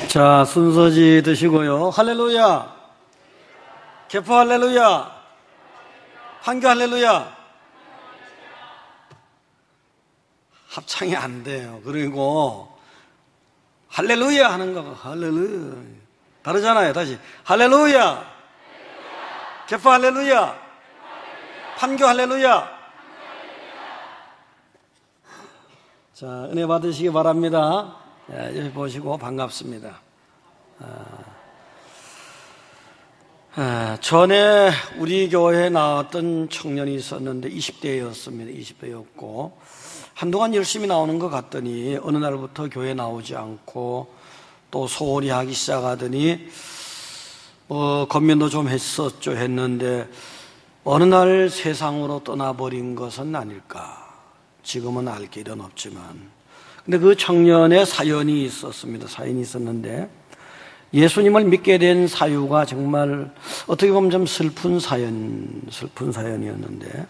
자, 순서지 드시고요. 할렐루야. 개포 할렐루야. 판교 할렐루야. 합창이 안 돼요. 그리고 할렐루야 하는 거 할렐루야 다르잖아요. 다시 할렐루야. 개포 할렐루야. 판교 할렐루야. 자, 은혜 받으시기 바랍니다. 여기 보시고 반갑습니다. 전에 우리 교회에 나왔던 청년이 있었는데 20대였습니다. 20대였고 한동안 열심히 나오는 것 같더니 어느 날부터 교회에 나오지 않고 또 소홀히 하기 시작하더니 겉면도 좀 했었죠. 했는데 어느 날 세상으로 떠나버린 것은 아닐까. 지금은 알 길은 없지만. 근데 그 청년의 사연이 있었습니다. 사연이 있었는데 예수님을 믿게 된 사유가 정말 어떻게 보면 좀 슬픈 사연이었는데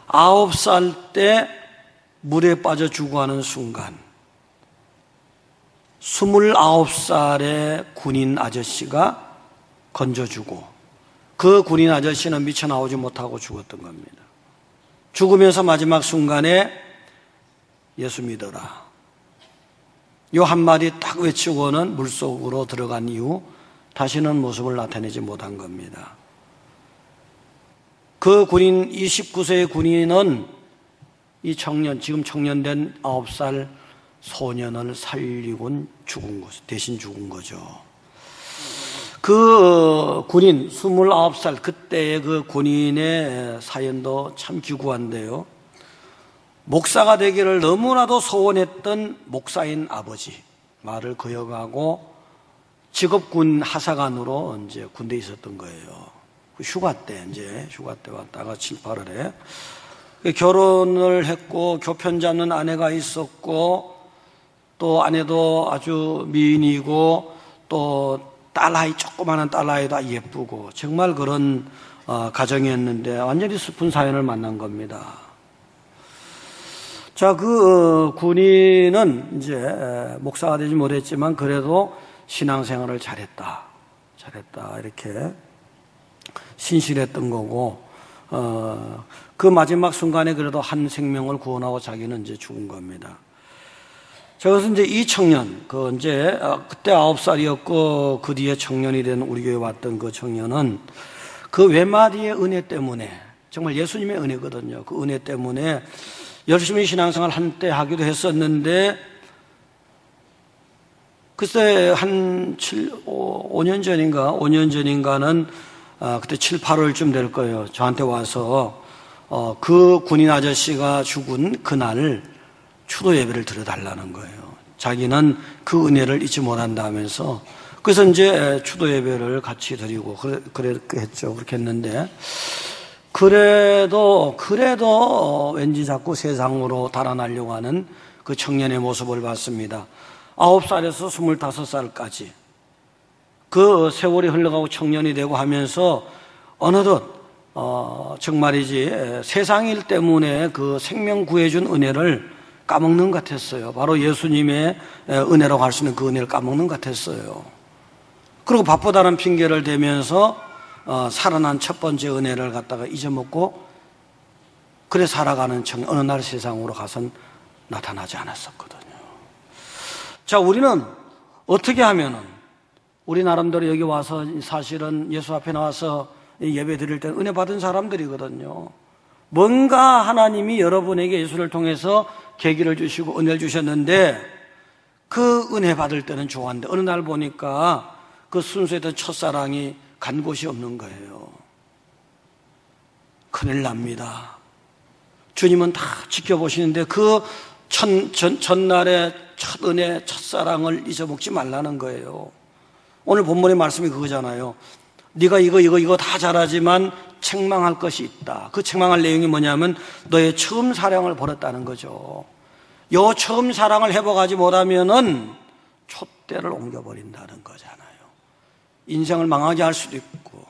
9살 때 물에 빠져 죽어가는 순간 29살의 군인 아저씨가 건져주고 그 군인 아저씨는 미쳐 나오지 못하고 죽었던 겁니다. 죽으면서 마지막 순간에 예수 믿어라. 요 한마디 딱 외치고는 물속으로 들어간 이후 다시는 모습을 나타내지 못한 겁니다. 그 군인, 29세의 군인은 이 청년, 지금 청년된 9살 소년을 살리곤 죽은 거죠. 대신 죽은 거죠. 그 군인, 29살, 그때의 그 군인의 사연도 참 기구한데요. 목사가 되기를 너무나도 소원했던 목사인 아버지 말을 거역하고 직업군 하사관으로 이제 군대에 있었던 거예요. 휴가 때 왔다가 7, 8월에 결혼을 했고 교편 잡는 아내가 있었고 또 아내도 아주 미인이고 또 딸아이 조그마한 딸아이도 예쁘고 정말 그런 가정이었는데 완전히 슬픈 사연을 만난 겁니다. 자, 그 군인은 이제 목사가 되지 못했지만 그래도 신앙생활을 잘했다 이렇게 신실했던 거고 그 마지막 순간에 그래도 한 생명을 구원하고 자기는 이제 죽은 겁니다. 자, 그래서 이제 이 청년 그때 9살이었고 그 뒤에 청년이 된 우리 교회 왔던 그 청년은 그 외마디의 은혜 때문에 정말 예수님의 은혜거든요. 그 은혜 때문에 열심히 신앙생활 한때 하기도 했었는데 글쎄 한 5년 전인가는 그때 7, 8월쯤 될 거예요. 저한테 와서 그 군인 아저씨가 죽은 그날 추도 예배를 드려달라는 거예요. 자기는 그 은혜를 잊지 못한다면서 그래서 이제 추도 예배를 같이 드리고 그렇게 했죠. 그렇게 했는데 그래도 왠지 자꾸 세상으로 달아나려고 하는 그 청년의 모습을 봤습니다. 9살에서 25살까지 그 세월이 흘러가고 청년이 되고 하면서 어느덧 정말이지 세상일 때문에 그 생명 구해준 은혜를 까먹는 것 같았어요. 바로 예수님의 은혜라고 할 수 있는 그 은혜를 까먹는 것 같았어요. 그리고 바쁘다는 핑계를 대면서 살아난 첫 번째 은혜를 갖다가 잊어먹고 그래 살아가는 청년 어느 날 세상으로 가선 나타나지 않았었거든요. 자, 우리는 어떻게 하면은 우리 나름대로 여기 와서 사실은 예수 앞에 나와서 예배 드릴 때 은혜 받은 사람들이거든요. 뭔가 하나님이 여러분에게 예수를 통해서 계기를 주시고 은혜를 주셨는데 그 은혜 받을 때는 좋았는데 어느 날 보니까 그 순수했던 첫사랑이 간 곳이 없는 거예요. 큰일 납니다. 주님은 다 지켜보시는데 그 전날의 첫 은혜, 첫사랑을 잊어먹지 말라는 거예요. 오늘 본문의 말씀이 그거잖아요. 네가 이거 다 잘하지만 책망할 것이 있다. 그 책망할 내용이 뭐냐면 너의 처음 사랑을 버렸다는 거죠. 요 처음 사랑을 회복하지 못하면은 촛대를 옮겨버린다는 거잖아요. 인생을 망하게 할 수도 있고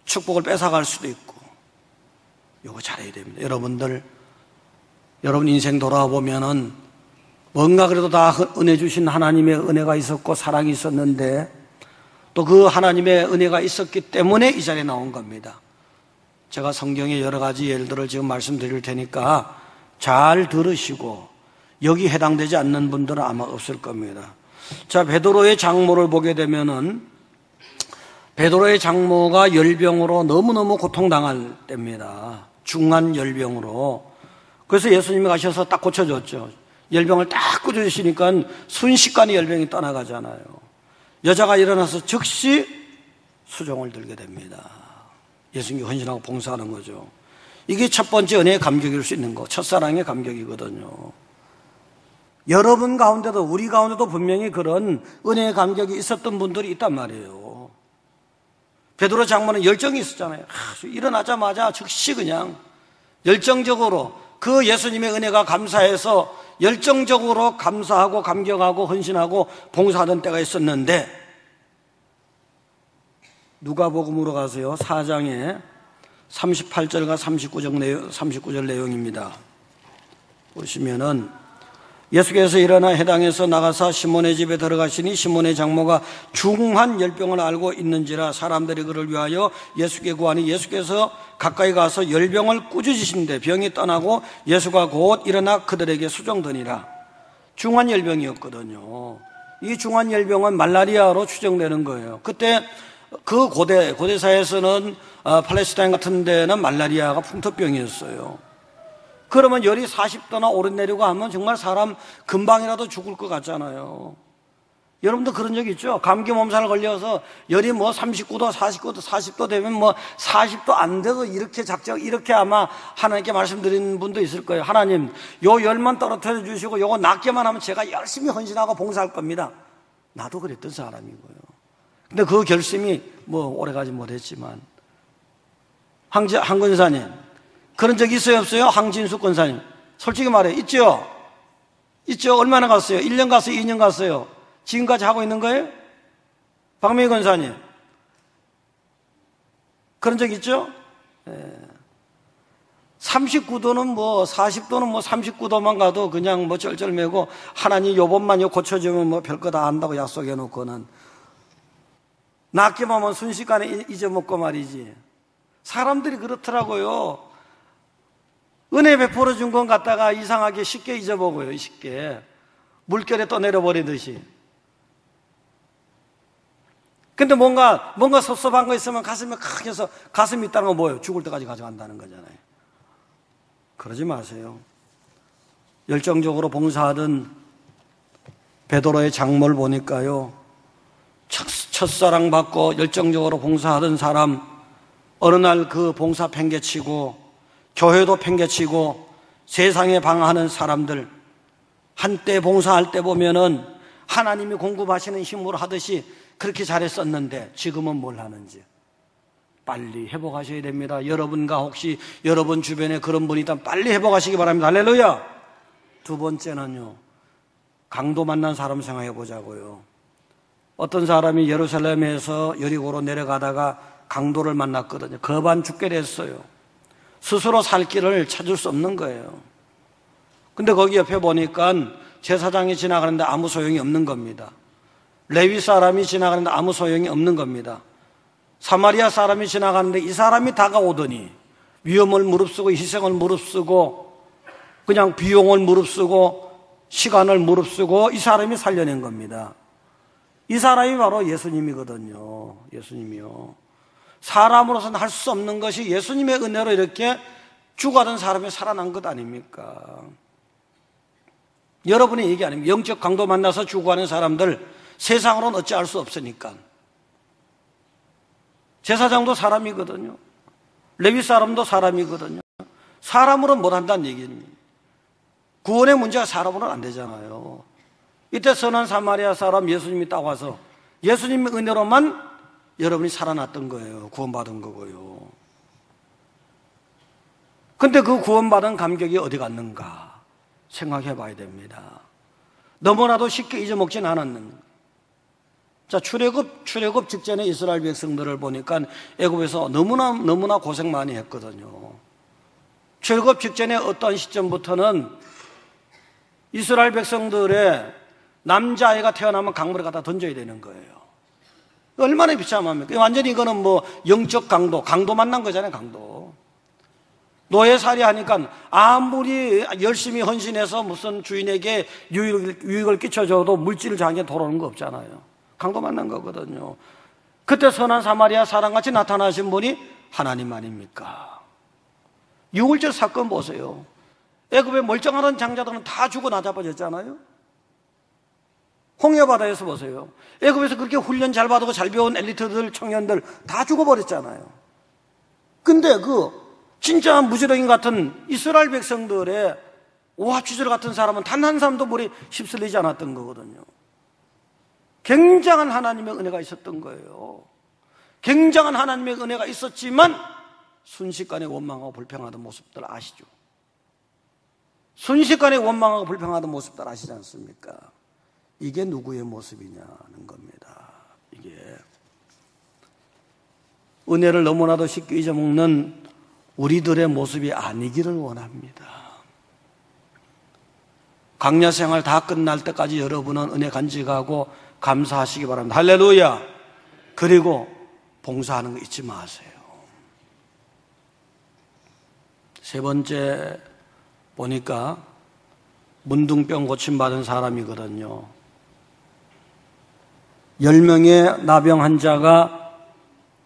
축복을 뺏어갈 수도 있고 요거 잘해야 됩니다. 여러분 인생 돌아보면은 뭔가 그래도 다 은혜 주신 하나님의 은혜가 있었고 사랑이 있었는데 또 그 하나님의 은혜가 있었기 때문에 이 자리에 나온 겁니다. 제가 성경의 여러 가지 예들을 지금 말씀드릴 테니까 잘 들으시고 여기 해당되지 않는 분들은 아마 없을 겁니다. 자, 베드로의 장모를 보게 되면은 베드로의 장모가 열병으로 너무너무 고통당할 때입니다. 중한 열병으로. 그래서 예수님이 가셔서 딱 고쳐줬죠. 열병을 딱 고쳐주시니까 순식간에 열병이 떠나가잖아요. 여자가 일어나서 즉시 수종을 들게 됩니다. 예수님께 헌신하고 봉사하는 거죠. 이게 첫 번째 은혜의 감격일 수 있는 거, 첫사랑의 감격이거든요. 여러분 가운데도, 우리 가운데도 분명히 그런 은혜의 감격이 있었던 분들이 있단 말이에요. 베드로 장모는 열정이 있었잖아요. 일어나자마자 즉시 그냥 열정적으로 그 예수님의 은혜가 감사해서 열정적으로 감사하고 감격하고 헌신하고 봉사하던 때가 있었는데, 누가복음으로 가세요. 4장에 38절과 39절 내용입니다. 보시면은 예수께서 일어나 해당에서 나가사 시몬의 집에 들어가시니 시몬의 장모가 중한 열병을 앓고 있는지라 사람들이 그를 위하여 예수께 구하니 예수께서 가까이 가서 열병을 꾸짖으시는데 병이 떠나고 예수가 곧 일어나 그들에게 수종드니라. 중한 열병이었거든요. 이 중한 열병은 말라리아로 추정되는 거예요. 그때 그 고대사에서는 팔레스타인 같은 데는 말라리아가 풍토병이었어요. 그러면 열이 40도나 오르내리고 하면 정말 사람 금방이라도 죽을 것 같잖아요. 여러분도 그런 적 있죠? 감기 몸살 걸려서 열이 뭐 39도, 49도, 40도 되면 뭐 40도 안 돼도 이렇게 아마 하나님께 말씀드리는 분도 있을 거예요. 하나님, 요 열만 떨어뜨려 주시고 요거 낫게만 하면 제가 열심히 헌신하고 봉사할 겁니다. 나도 그랬던 사람이고요. 근데 그 결심이 뭐 오래가지 못했지만, 한 권사님, 그런 적 있어요, 없어요? 황진숙 권사님. 솔직히 말해, 있죠? 있죠? 얼마나 갔어요? 1년 갔어요? 2년 갔어요? 지금까지 하고 있는 거예요? 박명희 권사님. 그런 적 있죠? 39도는 뭐 40도는 뭐 39도만 가도 그냥 뭐 쩔쩔매고 하나님 요번만 고쳐주면 뭐 별거 다 한다고 약속해 놓고는 낫기만 하면 순식간에 잊어먹고 말이지. 사람들이 그렇더라고요. 은혜 베풀어 준 건 갖다가 이상하게 쉽게 잊어보고요. 쉽게 물결에 떠내려버리듯이. 근데 뭔가 섭섭한 거 있으면 가슴에 칵 해서 가슴이 있다는 건 뭐예요? 죽을 때까지 가져간다는 거잖아요. 그러지 마세요. 열정적으로 봉사하던 베드로의 장모를 보니까요, 첫사랑 받고 열정적으로 봉사하던 사람, 어느 날 그 봉사 팽개치고 교회도 팽개치고 세상에 방황하는 사람들, 한때 봉사할 때 보면은 하나님이 공급하시는 힘으로 하듯이 그렇게 잘했었는데 지금은 뭘 하는지 빨리 회복하셔야 됩니다. 여러분과 혹시 여러분 주변에 그런 분이 있다면 빨리 회복하시기 바랍니다. 할렐루야. 두 번째는요, 강도 만난 사람 생각해 보자고요. 어떤 사람이 예루살렘에서 여리고로 내려가다가 강도를 만났거든요. 거반 죽게 됐어요. 스스로 살 길을 찾을 수 없는 거예요. 근데 거기 옆에 보니까 제사장이 지나가는데 아무 소용이 없는 겁니다. 레위 사람이 지나가는데 아무 소용이 없는 겁니다. 사마리아 사람이 지나가는데 이 사람이 다가오더니 위험을 무릅쓰고 희생을 무릅쓰고 그냥 비용을 무릅쓰고 시간을 무릅쓰고 이 사람이 살려낸 겁니다. 이 사람이 바로 예수님이거든요. 예수님이요. 사람으로서는 할 수 없는 것이 예수님의 은혜로 이렇게 죽어가던 사람이 살아난 것 아닙니까? 여러분의 얘기 아닙니까? 영적 강도 만나서 죽어가는 사람들 세상으로는 어찌할 수 없으니까. 제사장도 사람이거든요. 레위 사람도 사람이거든요. 사람으로는 못한다는 얘기입니다. 구원의 문제가 사람으로는 안 되잖아요. 이때 선한 사마리아 사람 예수님이 딱 와서 예수님의 은혜로만 여러분이 살아났던 거예요. 구원받은 거고요. 근데 그 구원받은 감격이 어디 갔는가 생각해 봐야 됩니다. 너무나도 쉽게 잊어먹진 않았는가. 자, 출애굽 직전에 이스라엘 백성들을 보니까 애굽에서 너무나 고생 많이 했거든요. 출애굽 직전에 어떤 시점부터는 이스라엘 백성들의 남자아이가 태어나면 강물에 갖다 던져야 되는 거예요. 얼마나 비참합니까? 완전히 이거는 뭐 영적 강도 만난 거잖아요, 강도. 노예살이 하니까 아무리 열심히 헌신해서 무슨 주인에게 유익을 끼쳐줘도 물질을 자기한테 돌아오는 거 없잖아요. 강도 만난 거거든요. 그때 선한 사마리아 사람같이 나타나신 분이 하나님 아닙니까? 유월절 사건 보세요. 애굽에 멀쩡하던 장자들은 다 죽어 나자빠졌잖아요. 홍해바다에서 보세요. 애굽에서 그렇게 훈련 잘 받고 잘 배운 엘리트들, 청년들 다 죽어버렸잖아요. 근데 진짜 무지렁이 같은 이스라엘 백성들의 오합지졸 같은 사람은 단 한 사람도 물에 휩쓸리지 않았던 거거든요. 굉장한 하나님의 은혜가 있었던 거예요. 굉장한 하나님의 은혜가 있었지만 순식간에 원망하고 불평하던 모습들 아시죠? 순식간에 원망하고 불평하던 모습들 아시지 않습니까? 이게 누구의 모습이냐는 겁니다. 이게 은혜를 너무나도 쉽게 잊어먹는 우리들의 모습이 아니기를 원합니다. 강야 생활 다 끝날 때까지 여러분은 은혜 간직하고 감사하시기 바랍니다. 할렐루야. 그리고 봉사하는 거 잊지 마세요. 세 번째 보니까 문둥병 고침받은 사람이거든요. 10명의 나병 환자가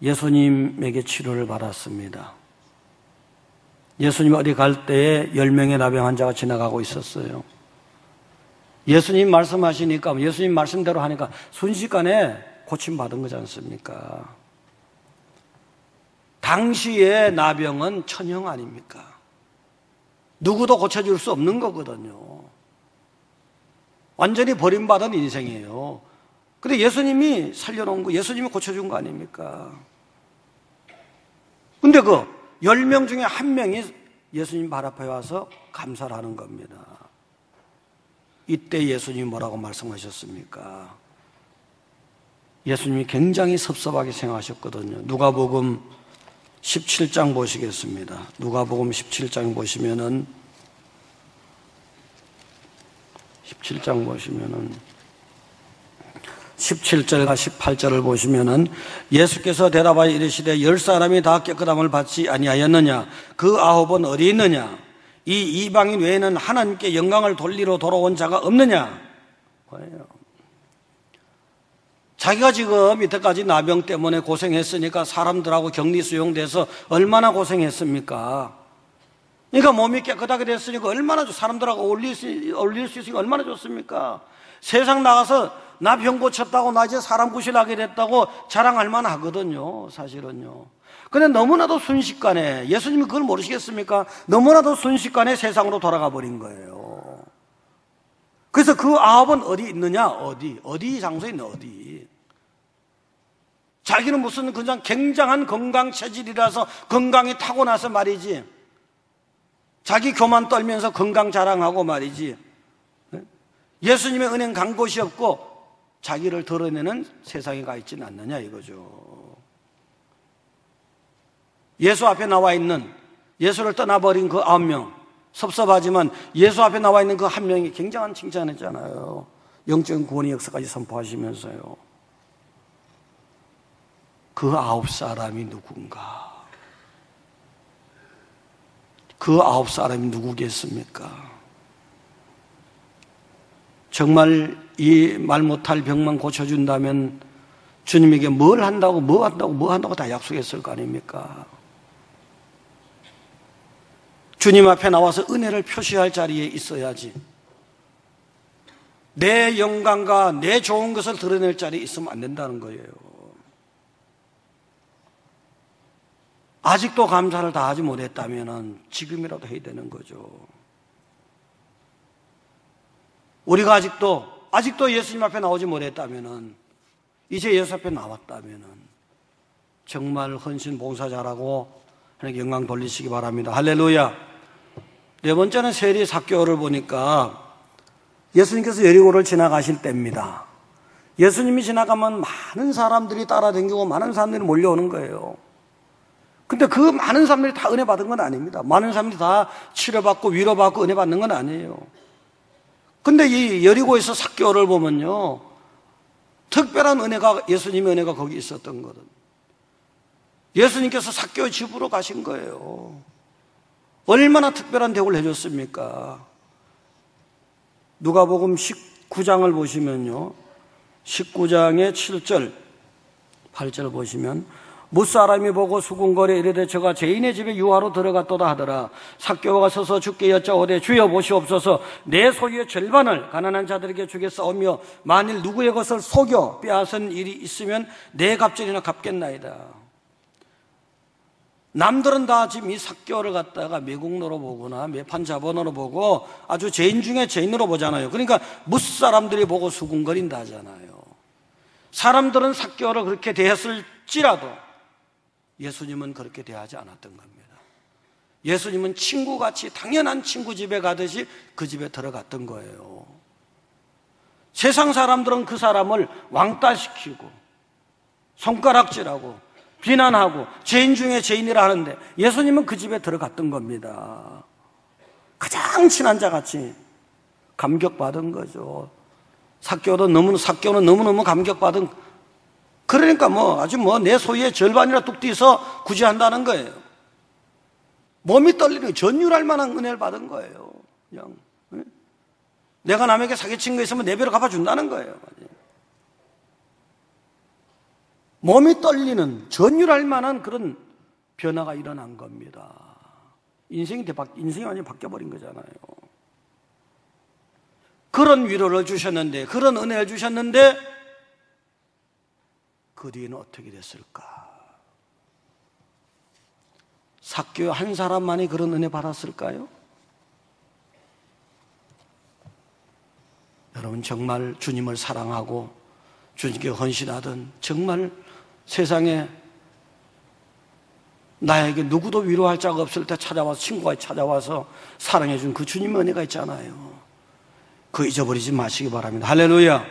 예수님에게 치료를 받았습니다. 예수님 어디 갈 때에 10명의 나병 환자가 지나가고 있었어요. 예수님 말씀하시니까, 예수님 말씀대로 하니까 순식간에 고침받은 거지 않습니까? 당시의 나병은 천형 아닙니까? 누구도 고쳐줄 수 없는 거거든요. 완전히 버림받은 인생이에요. 근데 예수님이 살려놓은 거, 예수님이 고쳐준 거 아닙니까? 근데 10명 중에 한 명이 예수님 발 앞에 와서 감사를 하는 겁니다. 이때 예수님이 뭐라고 말씀하셨습니까? 예수님이 굉장히 섭섭하게 생각하셨거든요. 누가복음 17장 보시겠습니다. 누가복음 17장 보시면은 17절과 18절을 보시면은 예수께서 대답하여 이르시되 10사람이 다 깨끗함을 받지 아니하였느냐? 그 9은 어디 있느냐? 이 이방인 외에는 하나님께 영광을 돌리러 돌아온 자가 없느냐? 뭐예요? 자기가 지금 이때까지 나병 때문에 고생했으니까 사람들하고 격리 수용돼서 얼마나 고생했습니까? 그러니까 몸이 깨끗하게 됐으니까 얼마나 사람들하고 어울릴 수 있으니까 얼마나 좋습니까? 세상 나가서 나 병 고쳤다고, 나 이제 사람 구실하게 됐다고 자랑할 만하거든요, 사실은요. 근데 너무나도 순식간에, 예수님이 그걸 모르시겠습니까? 너무나도 순식간에 세상으로 돌아가 버린 거예요. 그래서 그 9은 어디 있느냐? 어디 장소에 있는 어디? 자기는 무슨 그냥 굉장한 건강 체질이라서 건강이 타고나서 말이지, 자기 교만 떨면서 건강 자랑하고 말이지, 예수님의 은행 간 곳이 없고 자기를 드러내는 세상에 가 있지는 않느냐 이거죠. 예수 앞에 나와 있는, 예수를 떠나버린 그 9명, 섭섭하지만 예수 앞에 나와 있는 그 한 명이 굉장한 칭찬했잖아요. 영적인 구원의 역사까지 선포하시면서요. 그 9사람이 누군가? 그 9사람이 누구겠습니까? 정말 이 말 못할 병만 고쳐준다면 주님에게 뭐 한다고 다 약속했을 거 아닙니까? 주님 앞에 나와서 은혜를 표시할 자리에 있어야지. 내 영광과 내 좋은 것을 드러낼 자리에 있으면 안 된다는 거예요. 아직도 감사를 다하지 못했다면 지금이라도 해야 되는 거죠. 우리가 아직도 예수님 앞에 나오지 못했다면, 이제 예수 앞에 나왔다면 정말 헌신 봉사 잘하고 하나님께 영광 돌리시기 바랍니다. 할렐루야. 네 번째는 세리 삭개오를 보니까 예수님께서 여리고를 지나가실 때입니다. 예수님이 지나가면 많은 사람들이 따라다니고 많은 사람들이 몰려오는 거예요. 근데 그 많은 사람들이 다 은혜 받은 건 아닙니다. 많은 사람들이 다 치료받고 위로받고 은혜 받는 건 아니에요. 근데 이 여리고에서 삭개오를 보면요, 특별한 은혜가, 예수님의 은혜가 거기 있었던 거든. 예수님께서 삭개오 집으로 가신 거예요. 얼마나 특별한 대우를 해줬습니까? 누가복음 19장을 보시면요, 19장의 7절 8절 보시면, 무사람이 보고 수군거리에 이르되 저가 죄인의 집에 유하로 들어갔도다 하더라. 삭개오가 서서 주께 여짜오되 주여 보시옵소서, 내 소유의 절반을 가난한 자들에게 주겠사오며 만일 누구의 것을 속여 빼앗은 일이 있으면 내 갑절이나 갚겠나이다. 남들은 다 지금 이 삭개오를 갖다가 매국노로 보거나 매판자본으로 보고 아주 죄인 중에 죄인으로 보잖아요. 그러니까 무사람들이 보고 수군거린다 하잖아요. 사람들은 삭개오를 그렇게 대했을지라도 예수님은 그렇게 대하지 않았던 겁니다. 예수님은 친구같이 당연한 친구 집에 가듯이 그 집에 들어갔던 거예요. 세상 사람들은 그 사람을 왕따시키고 손가락질하고 비난하고 죄인 중에 죄인이라 하는데 예수님은 그 집에 들어갔던 겁니다. 가장 친한 자같이 감격받은 거죠. 삭개오는 너무너무 감격받은, 그러니까 아주 내 소유의 절반이라 뚝 떼서 구제한다는 거예요. 몸이 떨리는, 전율할 만한 은혜를 받은 거예요. 그냥 내가 남에게 사기친 거 있으면 내 배로 갚아준다는 거예요. 몸이 떨리는, 전율할 만한 그런 변화가 일어난 겁니다. 인생이 완전히 바뀌어버린 거잖아요. 그런 위로를 주셨는데, 그런 은혜를 주셨는데 그 뒤에는 어떻게 됐을까? 삭개오 한 사람만이 그런 은혜 받았을까요? 여러분, 정말 주님을 사랑하고 주님께 헌신하던, 정말 세상에 나에게 누구도 위로할 자가 없을 때 찾아와서, 친구가 찾아와서 사랑해 준 그 주님의 은혜가 있잖아요. 그거 잊어버리지 마시기 바랍니다. 할렐루야.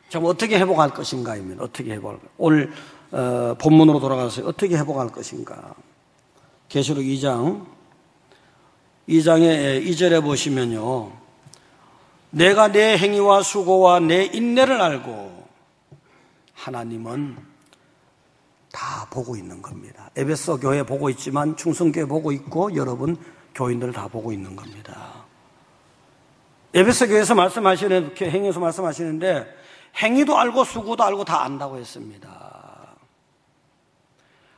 참, 어떻게 회복할 것인가입니다. 어떻게 회복할, 오늘 본문으로 돌아가서 어떻게 회복할 것인가. 계시록 2장의 2절에 보시면요, 내가 내 행위와 수고와 내 인내를 알고, 하나님은 다 보고 있는 겁니다. 에베소 교회 보고 있지만 충성교회 보고 있고 여러분 교인들 다 보고 있는 겁니다. 에베소 교회에서 말씀하시는, 행위에서 말씀하시는데 행위도 알고 수고도 알고 다 안다고 했습니다.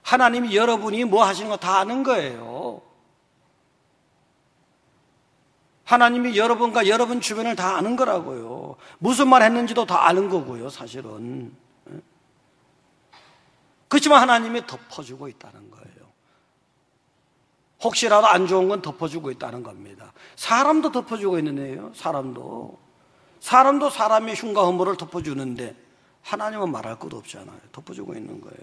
하나님이 여러분이 뭐 하시는 거 다 아는 거예요. 하나님이 여러분과 여러분 주변을 다 아는 거라고요. 무슨 말 했는지도 다 아는 거고요, 사실은. 그렇지만 하나님이 덮어주고 있다는 거예요. 혹시라도 안 좋은 건 덮어주고 있다는 겁니다. 사람도 덮어주고 있는데요. 사람도 사람의 흉과 허물을 덮어주는데 하나님은 말할 것도 없잖아요. 덮어주고 있는 거예요.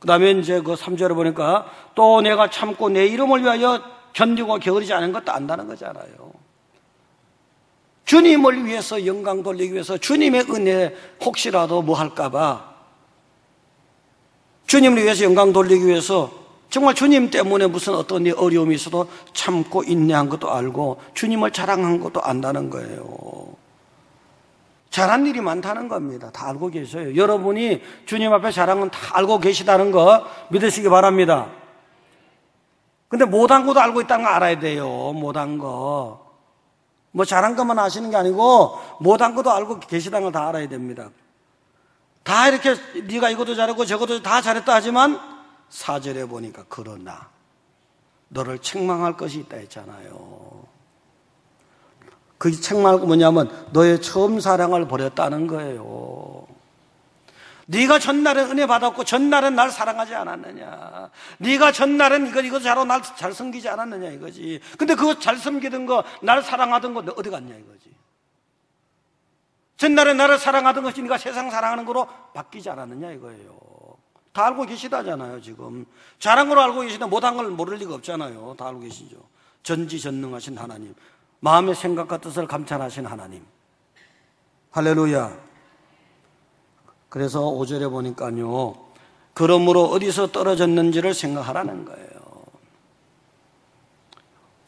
그 다음에 이제 그 3절에 보니까 또 내가 참고 내 이름을 위하여 견디고 게으르지 않은 것도 안다는 거잖아요. 주님을 위해서 영광 돌리기 위해서, 주님의 은혜 혹시라도 뭐 할까봐, 주님을 위해서 영광 돌리기 위해서 정말 주님 때문에 무슨 어떤 어려움이 있어도 참고 인내한 것도 알고 주님을 자랑한 것도 안다는 거예요. 잘한 일이 많다는 겁니다. 다 알고 계셔요. 여러분이 주님 앞에 자랑은 다 알고 계시다는 거 믿으시기 바랍니다. 근데 못한 것도 알고 있다는 거 알아야 돼요. 못한 거. 뭐 잘한 것만 아시는 게 아니고 못한 것도 알고 계시다는 걸 다 알아야 됩니다. 다 이렇게 네가 이것도 잘했고 저것도 다 잘했다 하지만 4절에 보니까 그러나 너를 책망할 것이 있다 했잖아요. 그 책망할 거 뭐냐면 너의 처음 사랑을 버렸다는 거예요. 네가 전날은 은혜 받았고 전날은 날 사랑하지 않았느냐, 네가 전날은 이거 잘하고 날 잘 섬기지 않았느냐 이거지. 근데 그거 잘 섬기던 거, 날 사랑하던 거 어디 갔냐 이거지. 전날에 나를 사랑하던 것이 네가 세상 사랑하는 거로 바뀌지 않았느냐 이거예요. 다 알고 계시다잖아요. 지금 잘한 걸 알고 계시다 못한 걸 모를 리가 없잖아요. 다 알고 계시죠. 전지전능하신 하나님, 마음의 생각과 뜻을 감찰하신 하나님. 할렐루야. 그래서 5절에 보니까요, 그러므로 어디서 떨어졌는지를 생각하라는 거예요.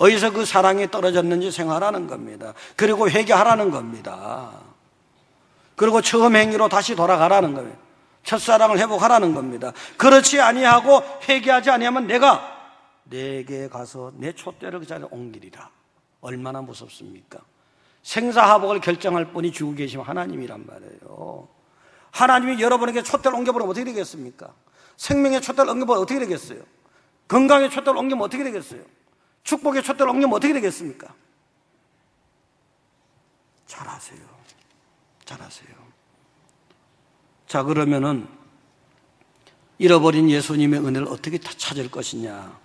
어디서 그 사랑이 떨어졌는지 생각하라는 겁니다. 그리고 회개하라는 겁니다. 그리고 처음 행위로 다시 돌아가라는 거예요. 첫사랑을 회복하라는 겁니다. 그렇지 아니하고 회개하지 아니하면 내가 내게 가서 내 촛대를 그 자리에 옮기리라. 얼마나 무섭습니까? 생사하복을 결정할 분이 주고 계시면 하나님이란 말이에요. 하나님이 여러분에게 촛대를 옮겨버리면 어떻게 되겠습니까? 생명의 촛대를 옮겨버리면 어떻게 되겠어요? 건강의 촛대를 옮기면 어떻게 되겠어요? 축복의 촛대를 옮기면 어떻게 되겠습니까? 잘하세요. 잘하세요. 자, 그러면은 잃어버린 예수님의 은혜를 어떻게 찾을 것이냐?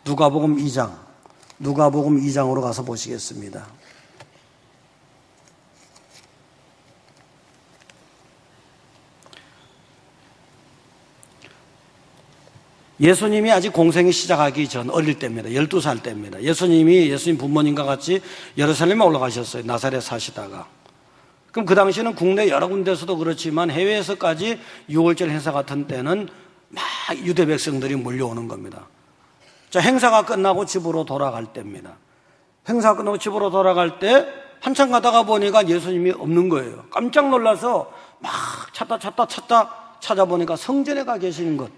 누가복음 2장으로 가서 보시겠습니다. 예수님이 아직 공생이 시작하기 전 어릴 때입니다. 12살 때입니다. 예수님 부모님과 같이 예루살렘에 올라가셨어요. 나사렛 사시다가. 그럼 그 당시에는 국내 여러 군데서도 그렇지만 해외에서까지 6월절 행사 같은 때는 막 유대 백성들이 몰려오는 겁니다. 자, 행사가 끝나고 집으로 돌아갈 때입니다. 행사가 끝나고 집으로 돌아갈 때 한참 가다가 보니까 예수님이 없는 거예요. 깜짝 놀라서 막 찾아보니까 성전에 가 계시는 것.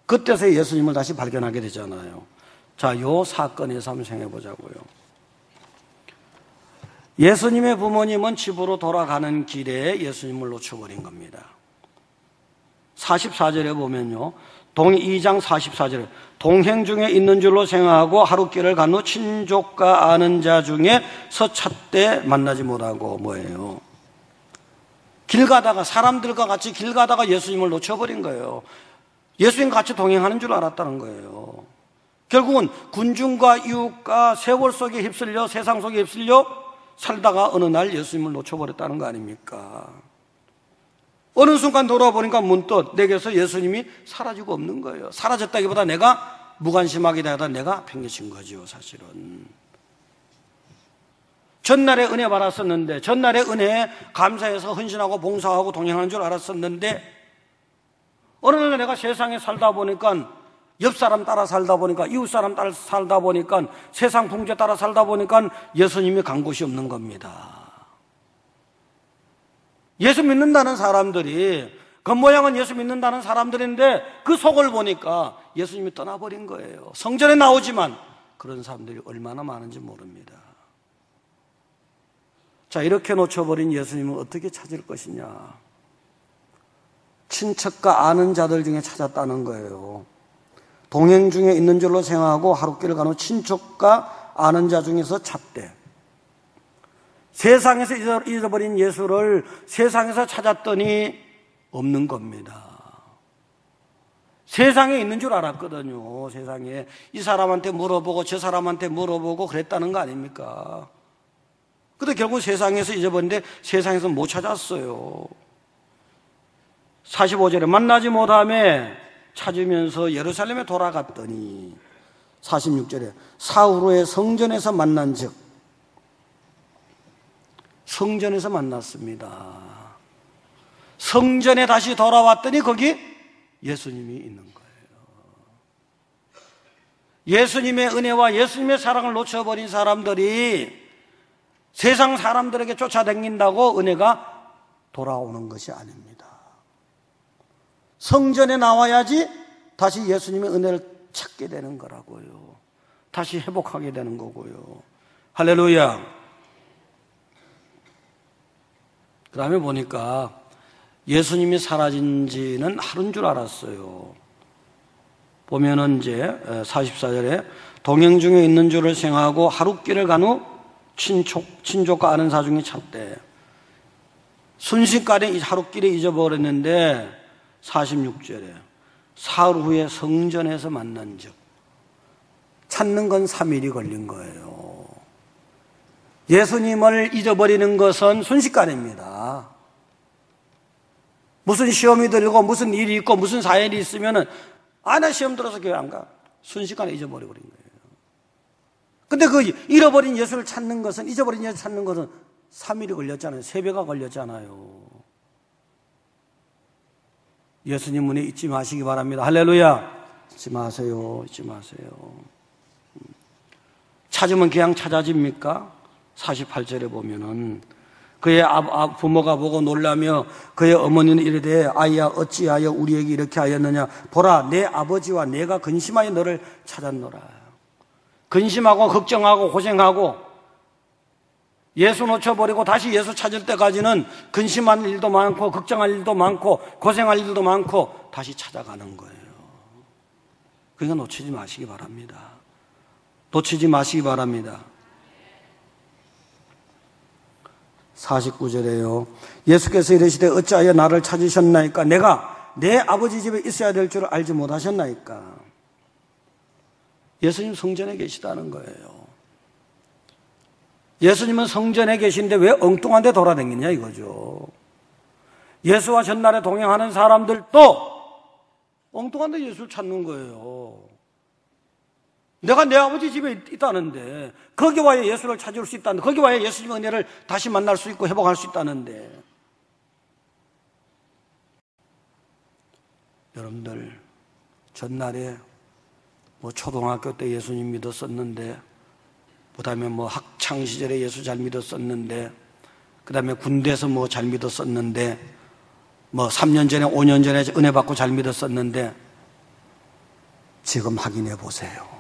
그때서 예수님을 다시 발견하게 되잖아요. 자, 요 사건에서 한번 생각해 보자고요. 예수님의 부모님은 집으로 돌아가는 길에 예수님을 놓쳐버린 겁니다. 44절에 보면요. 2장 44절에 동행 중에 있는 줄로 생각하고 하루길을 간 후 친족과 아는 자 중에서 찾되 만나지 못하고 뭐예요? 길 가다가 사람들과 같이 길 가다가 예수님을 놓쳐버린 거예요. 예수님과 같이 동행하는 줄 알았다는 거예요. 결국은 군중과 이웃과 세월 속에 휩쓸려 세상 속에 휩쓸려 살다가 어느 날 예수님을 놓쳐버렸다는 거 아닙니까? 어느 순간 돌아보니까 문득 내게서 예수님이 사라지고 없는 거예요. 사라졌다기보다 내가 무관심하게 되다 내가 팽개친 거죠, 사실은. 전날에 은혜 받았었는데, 전날에 은혜에 감사해서 헌신하고 봉사하고 동행하는 줄 알았었는데, 어느 날 내가 세상에 살다 보니까, 옆 사람 따라 살다 보니까, 이웃 사람 따라 살다 보니까, 세상 풍제 따라 살다 보니까 예수님이 간 곳이 없는 겁니다. 예수 믿는다는 사람들이, 겉모양은 예수 믿는다는 사람들인데 그 속을 보니까 예수님이 떠나버린 거예요. 성전에 나오지만 그런 사람들이 얼마나 많은지 모릅니다. 자, 이렇게 놓쳐버린 예수님은 어떻게 찾을 것이냐? 친척과 아는 자들 중에 찾았다는 거예요. 동행 중에 있는 줄로 생각하고 하루길을 간 후 친척과 아는 자 중에서 찾되. 세상에서 잊어버린 예수를 세상에서 찾았더니 없는 겁니다. 세상에 있는 줄 알았거든요. 세상에 이 사람한테 물어보고 저 사람한테 물어보고 그랬다는 거 아닙니까? 근데 결국 세상에서 잊어버렸는데 세상에서 못 찾았어요. 45절에 만나지 못하며 찾으면서 예루살렘에 돌아갔더니 46절에 사흘 후에 성전에서 만난 즉 성전에서 만났습니다. 성전에 다시 돌아왔더니 거기 예수님이 있는 거예요. 예수님의 은혜와 예수님의 사랑을 놓쳐버린 사람들이 세상 사람들에게 쫓아다닌다고 은혜가 돌아오는 것이 아닙니다. 성전에 나와야지 다시 예수님의 은혜를 찾게 되는 거라고요. 다시 회복하게 되는 거고요. 할렐루야. 그 다음에 보니까 예수님이 사라진 지는 하루인 줄 알았어요. 보면은 이제 44절에 동행 중에 있는 줄을 생각하고 하루길을 간 후 친족과 아는 사중이 찾되. 순식간에 하루길에 잊어버렸는데 46절에 사흘 후에 성전에서 만난 즉 찾는 건 3일이 걸린 거예요. 예수님을 잊어버리는 것은 순식간입니다. 무슨 시험이 들고 무슨 일이 있고 무슨 사연이 있으면은 나 시험 들어서 교회 안 가. 순식간에 잊어버려버린 거예요. 근데 그 잃어버린 예수를 찾는 것은, 잊어버린 예수 찾는 것은 3일이 걸렸잖아요. 3배가 걸렸잖아요. 예수님 문에 잊지 마시기 바랍니다. 할렐루야. 잊지 마세요. 잊지 마세요. 찾으면 그냥 찾아집니까? 48절에 보면은 그의 부모가 보고 놀라며 그의 어머니는 이르되 아이야 어찌하여 우리에게 이렇게 하였느냐 보라 내 아버지와 내가 근심하여 너를 찾았노라. 근심하고 걱정하고 고생하고 예수 놓쳐버리고 다시 예수 찾을 때까지는 근심할 일도 많고 걱정할 일도 많고 고생할 일도 많고 다시 찾아가는 거예요. 그러니까 놓치지 마시기 바랍니다. 놓치지 마시기 바랍니다. 49절에요. 예수께서 이르시되 어찌하여 나를 찾으셨나이까? 내가 내 아버지 집에 있어야 될 줄 알지 못하셨나이까? 예수님 성전에 계시다는 거예요. 예수님은 성전에 계신데 왜 엉뚱한 데 돌아다니냐 이거죠. 예수와 전날에 동행하는 사람들도 엉뚱한 데 예수를 찾는 거예요. 내가 내 아버지 집에 있다는데 거기 와야 예수를 찾을 수 있다는데 거기 와야 예수님의 은혜를 다시 만날 수 있고 회복할 수 있다는데 여러분들 전날에 초등학교 때 예수님 믿었었는데 그 다음에 학창시절에 예수 잘 믿었었는데 그 다음에 군대에서 잘 믿었었는데 3년 전에 5년 전에 은혜 받고 잘 믿었었는데 지금 확인해 보세요.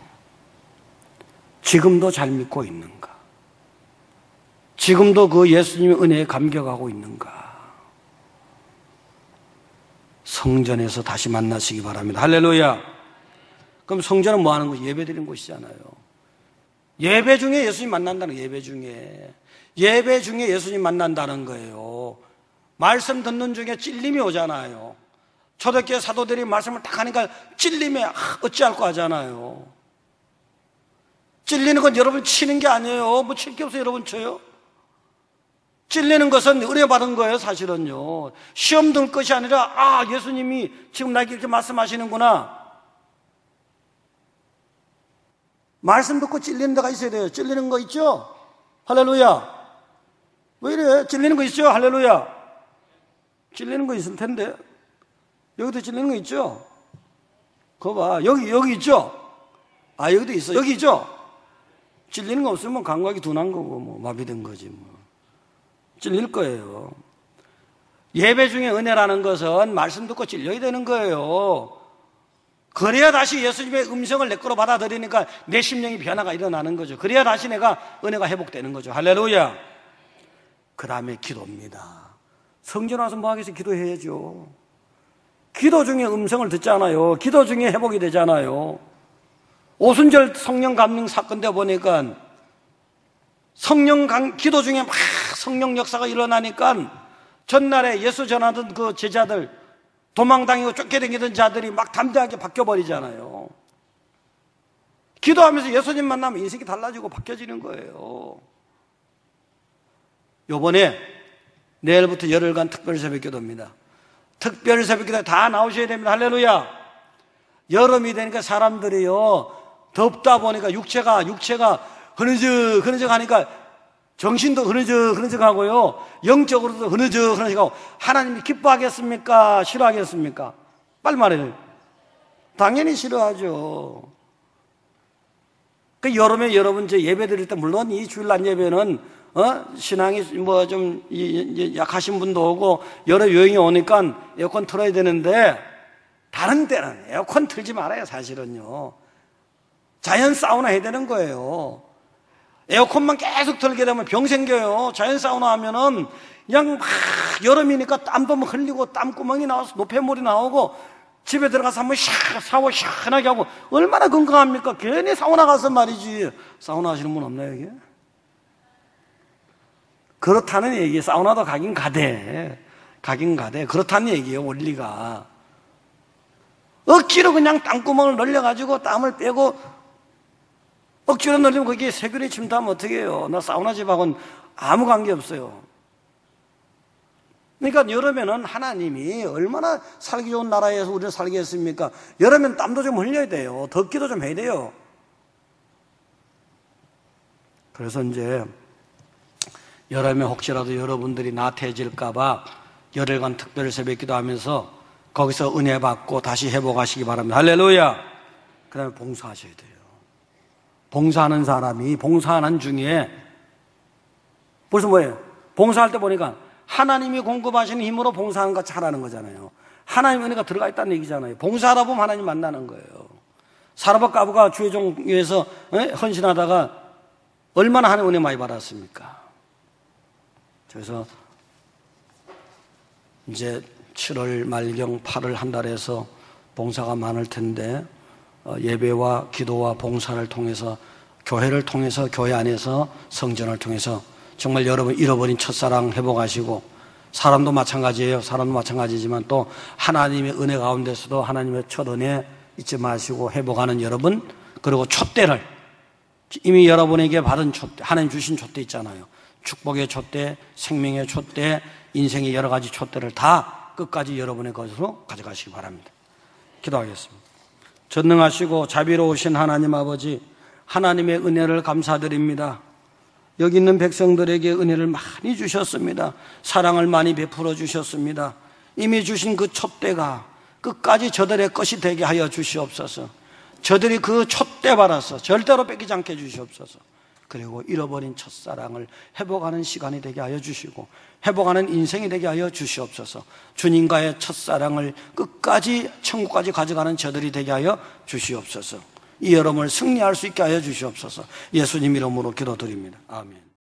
지금도 잘 믿고 있는가? 지금도 그 예수님의 은혜에 감격하고 있는가? 성전에서 다시 만나시기 바랍니다. 할렐루야. 그럼 성전은 뭐 하는 곳이? 예배 드리는 곳이잖아요. 예배 중에 예수님 만난다는 거예요. 예배 중에 예수님 만난다는 거예요. 말씀 듣는 중에 찔림이 오잖아요. 초대교회 사도들이 말씀을 딱 하니까 찔림에 어찌할 거 하잖아요. 찔리는 건 여러분 치는 게 아니에요. 칠 게 없어요. 여러분 쳐요? 찔리는 것은 은혜 받은 거예요. 사실은요. 시험 들 것이 아니라 예수님이 지금 나에게 이렇게 말씀하시는구나. 말씀 듣고 찔리는 데가 있어야 돼요. 찔리는 거 있죠? 할렐루야. 왜 이래? 찔리는 거 있죠? 할렐루야. 찔리는 거 있을 텐데. 여기도 찔리는 거 있죠? 그거 봐. 여기 있죠? 여기도 있어. 여기 있죠? 찔리는 거 없으면 감각이 둔한 거고, 마비된 거지, 찔릴 거예요. 예배 중에 은혜라는 것은 말씀 듣고 찔려야 되는 거예요. 그래야 다시 예수님의 음성을 내 거로 받아들이니까 내 심령이 변화가 일어나는 거죠. 그래야 다시 내가 은혜가 회복되는 거죠. 할렐루야. 그 다음에 기도입니다. 성전 와서 뭐 하겠어요? 기도해야죠. 기도 중에 음성을 듣잖아요. 기도 중에 회복이 되잖아요. 오순절 성령 감능 사건 때 보니까 기도 중에 막 성령 역사가 일어나니까 전날에 예수 전하던 그 제자들 도망다니고 쫓겨다니던 자들이 막 담대하게 바뀌어버리잖아요. 기도하면서 예수님 만나면 인생이 달라지고 바뀌어지는 거예요. 요번에 내일부터 열흘간 특별 새벽기도입니다. 특별 새벽기도 다 나오셔야 됩니다. 할렐루야. 여름이 되니까 사람들이요 덥다 보니까 육체가 흐느적 하니까 정신도 흐느적 하고요 영적으로도 흐느적 하고 하나님이 기뻐하겠습니까? 싫어하겠습니까? 빨리 말해요. 당연히 싫어하죠. 그 여름에 여러분 예배 드릴 때 물론 이 주일날 예배는 신앙이 좀 약하신 분도 오고 여러 요인이 오니까 에어컨 틀어야 되는데 다른 때는 에어컨 틀지 말아요. 사실은요 자연 사우나 해야 되는 거예요. 에어컨만 계속 틀게 되면 병 생겨요. 자연 사우나 하면은 그냥 막 여름이니까 땀도 흘리고 땀구멍이 나와서 노폐물이 나오고 집에 들어가서 한번 샤워 시원하게 하고 얼마나 건강합니까? 괜히 사우나 가서 말이지. 사우나 하시는 분 없나요 여기? 그렇다는 얘기예요. 사우나도 가긴 가대 그렇다는 얘기예요. 원리가 억지로 그냥 땀구멍을 늘려가지고 땀을 빼고 억지로 늘리면 거기에 세균이 침투하면 어떻게 해요? 나 사우나 집하고는 아무 관계 없어요. 그러니까 여름에는 하나님이 얼마나 살기 좋은 나라에서 우리를 살게 했습니까? 여름엔 땀도 좀 흘려야 돼요. 덥기도 좀 해야 돼요. 그래서 이제 여름에 혹시라도 여러분들이 나태해질까봐 열흘간 특별 새벽기도 하면서 거기서 은혜 받고 다시 회복하시기 바랍니다. 할렐루야. 그 다음에 봉사하셔야 돼요. 봉사하는 사람이 봉사하는 중에 벌써 뭐예요? 봉사할 때 보니까 하나님이 공급하시는 힘으로 봉사하는 거 잘하는 거잖아요. 하나님 은혜가 들어가 있다는 얘기잖아요. 봉사하다 보면 하나님 만나는 거예요. 사라밧 가부가 주의 종 위해서 헌신하다가 얼마나 하나님 은혜 많이 받았습니까? 그래서 이제 7월 말경 8월 한 달에서 봉사가 많을 텐데 예배와 기도와 봉사를 통해서 교회를 통해서 교회 안에서 성전을 통해서 정말 여러분 잃어버린 첫사랑 회복하시고 사람도 마찬가지예요. 사람도 마찬가지지만 또 하나님의 은혜 가운데서도 하나님의 첫 은혜 잊지 마시고 회복하는 여러분, 그리고 촛대를 이미 여러분에게 받은 촛대, 하나님 주신 촛대 있잖아요. 축복의 촛대, 생명의 촛대, 인생의 여러 가지 촛대를 다 끝까지 여러분의 것으로 가져가시기 바랍니다. 기도하겠습니다. 전능하시고 자비로우신 하나님 아버지, 하나님의 은혜를 감사드립니다. 여기 있는 백성들에게 은혜를 많이 주셨습니다. 사랑을 많이 베풀어 주셨습니다. 이미 주신 그 촛대가 끝까지 저들의 것이 되게 하여 주시옵소서. 저들이 그 촛대 받아서 절대로 뺏기지 않게 해 주시옵소서. 그리고 잃어버린 첫사랑을 회복하는 시간이 되게 하여 주시고 회복하는 인생이 되게 하여 주시옵소서. 주님과의 첫사랑을 끝까지 천국까지 가져가는 저들이 되게 하여 주시옵소서. 이 여러분을 승리할 수 있게 하여 주시옵소서. 예수님 이름으로 기도드립니다. 아멘.